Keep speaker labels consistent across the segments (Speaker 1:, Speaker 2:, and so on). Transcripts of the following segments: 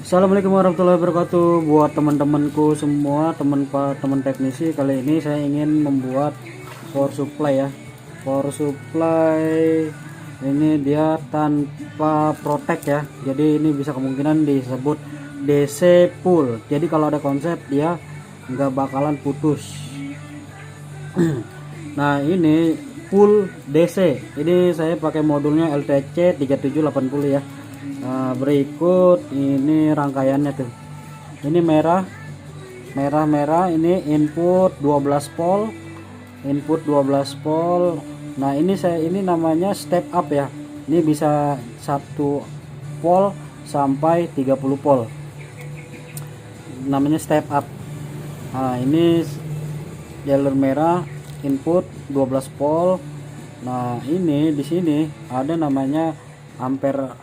Speaker 1: Assalamualaikum warahmatullahi wabarakatuh. Buat teman-temanku semua, teman teknisi, kali ini saya ingin membuat power supply ya. Power supply ini dia tanpa protect ya. Jadi ini bisa kemungkinan disebut DC pull. Jadi kalau ada konsep dia nggak bakalan putus. Nah ini full DC. Ini saya pakai modulnya LTC 3780 ya. Nah, berikut ini rangkaiannya tuh. Ini merah ini input 12 volt. Nah ini namanya step up ya. Ini bisa 1 volt sampai 30 volt, namanya step up. Nah ini jalur merah input 12 volt. Nah ini di sini ada namanya ampere,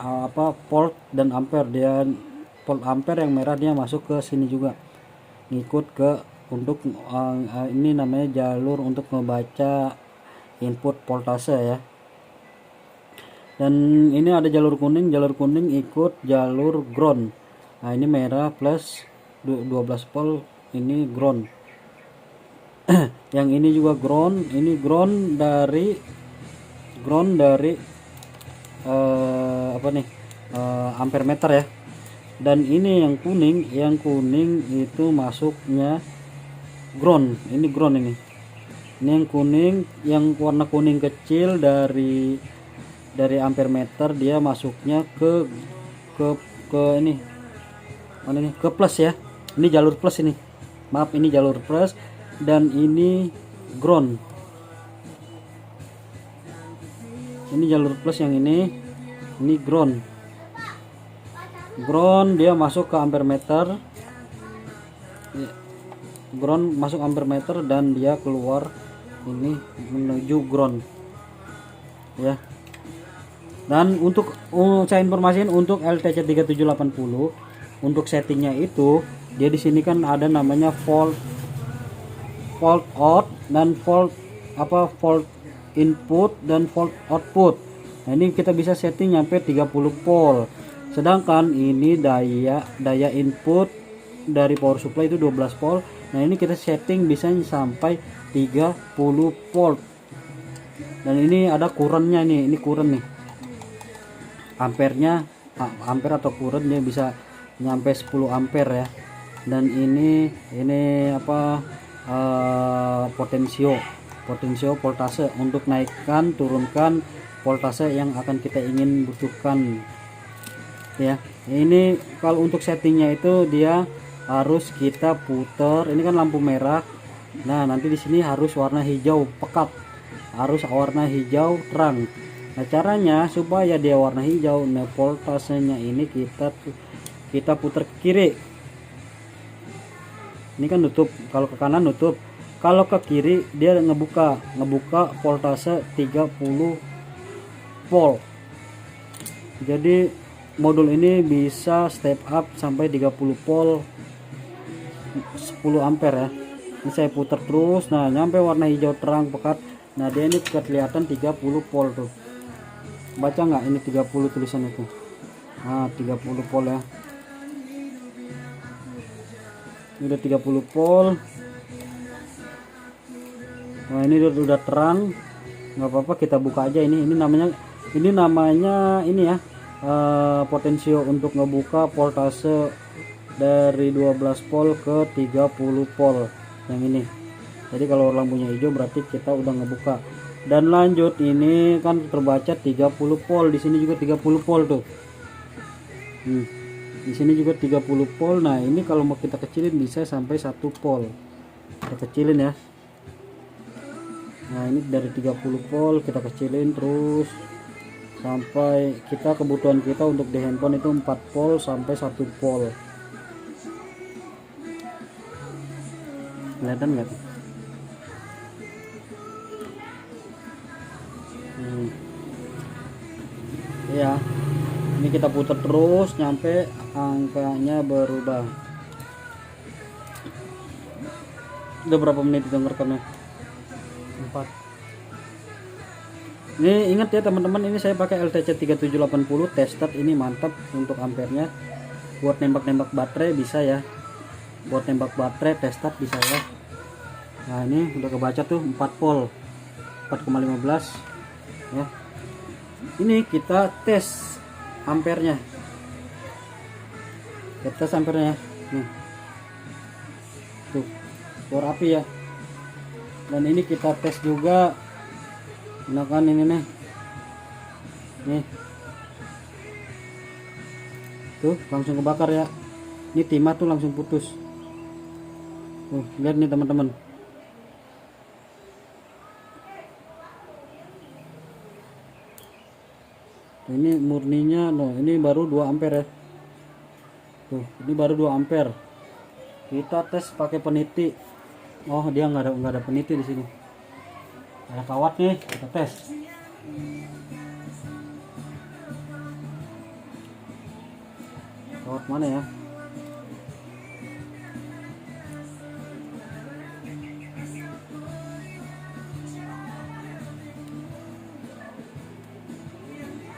Speaker 1: volt dan ampere. Dia volt ampere yang merah dia masuk ke sini juga, ngikut ke untuk ini namanya jalur untuk membaca input voltase ya. Dan ini ada jalur kuning ikut jalur ground. Nah ini merah plus 12 volt, ini ground. Yang ini juga ground, ini ground dari ampere meter ya. Dan ini yang kuning itu masuknya ground. Ini ground ini yang kuning, yang warna kuning kecil dari ampere meter, dia masuknya ke ini mana nih, ke plus ya. Ini jalur plus, ini maaf, ini jalur plus. Dan ini ground, ini jalur plus, yang ini ground dia masuk ke ampere meter, ground masuk ampere meter dan dia keluar ini menuju ground ya. Dan untuk saya informasikan untuk LTC 3780 untuk settingnya itu, dia di sini kan ada namanya volt out dan volt input dan volt output. Nah ini kita bisa setting sampai 30 volt. Sedangkan ini daya input dari power supply itu 12 volt. Nah ini kita setting bisa sampai 30 volt. Dan ini ada kurangnya nih, ini kurang nih. Ampernya, ampere atau kurang dia bisa nyampe 10 ampere ya. Dan ini potensio voltase untuk naikkan turunkan voltase yang akan kita ingin butuhkan ya. Ini kalau untuk settingnya itu dia harus kita putar. Ini kan lampu merah. Nah nanti di sini harus warna hijau pekat, harus warna hijau terang. Nah caranya supaya dia warna hijau, nah voltasenya ini kita putar ke kiri. Ini kan nutup, kalau ke kanan nutup, kalau ke kiri dia ngebuka voltase 30 volt. Jadi modul ini bisa step up sampai 30 volt 10 ampere ya. Ini saya putar terus, nah nyampe warna hijau terang pekat. Nah dia ini kelihatan 30 volt tuh, baca nggak ini 30 tulisan itu. Nah 30 volt ya, ini udah 30 volt. Nah ini udah terang, nggak apa-apa kita buka aja. Ini namanya ini ya, potensio untuk ngebuka voltase dari 12 volt ke 30 volt yang ini. Jadi kalau lampunya hijau berarti kita udah ngebuka. Dan lanjut, ini kan terbaca 30 volt, di sini juga 30 volt tuh. Di sini juga 30 volt. Nah ini kalau mau kita kecilin bisa sampai 1 volt, kita kecilin ya. Nah ini dari 30 volt kita kecilin terus sampai kebutuhan kita untuk di handphone itu 4 volt sampai 1 volt. Kelihatan nggak tuh? Ya ini kita putar terus nyampe angkanya berubah. Udah berapa menit itu ngerekamnya? 4. Ini ingat ya teman-teman, ini saya pakai LTC 3780 tested, ini mantap untuk ampernya. buat nembak-nembak baterai bisa ya, buat nembak baterai testat bisa ya. Nah ini udah kebaca tuh 4 volt 4,15 ya. Ini kita tes ampernya, kita tes ampernya nih. Tuh bor api ya. Dan ini kita tes juga gunakan ini nih tuh langsung kebakar ya. Ini timah tuh langsung putus tuh, lihat nih teman-teman. Ini murninya loh, ini baru 2 ampere ya. Tuh ini baru 2 ampere. Kita tes pakai peniti. Oh dia nggak ada peniti di sini, ada kawat nih, kita tes. Kawat mana ya?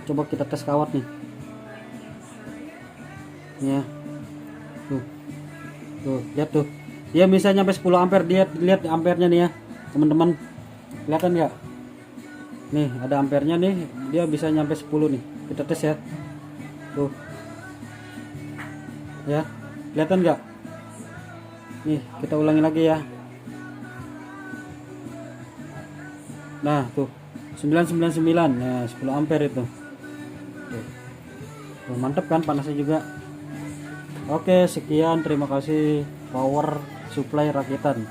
Speaker 1: Coba kita tes kawat nih. Ya. Tuh, lihat tuh. Dia bisa nyampe 10 ampere. Dia lihat ampernya nih ya, teman-teman. Kelihatan nggak? Nih, ada ampernya nih. Dia bisa nyampe 10 nih. Kita tes ya. Tuh. Ya, kelihatan nggak? Nih, kita ulangi lagi ya. Nah, tuh. 999. Nah, 10 ampere itu. Tuh, mantep kan panasnya juga. Oke, sekian, terima kasih Power Supply Rakitan.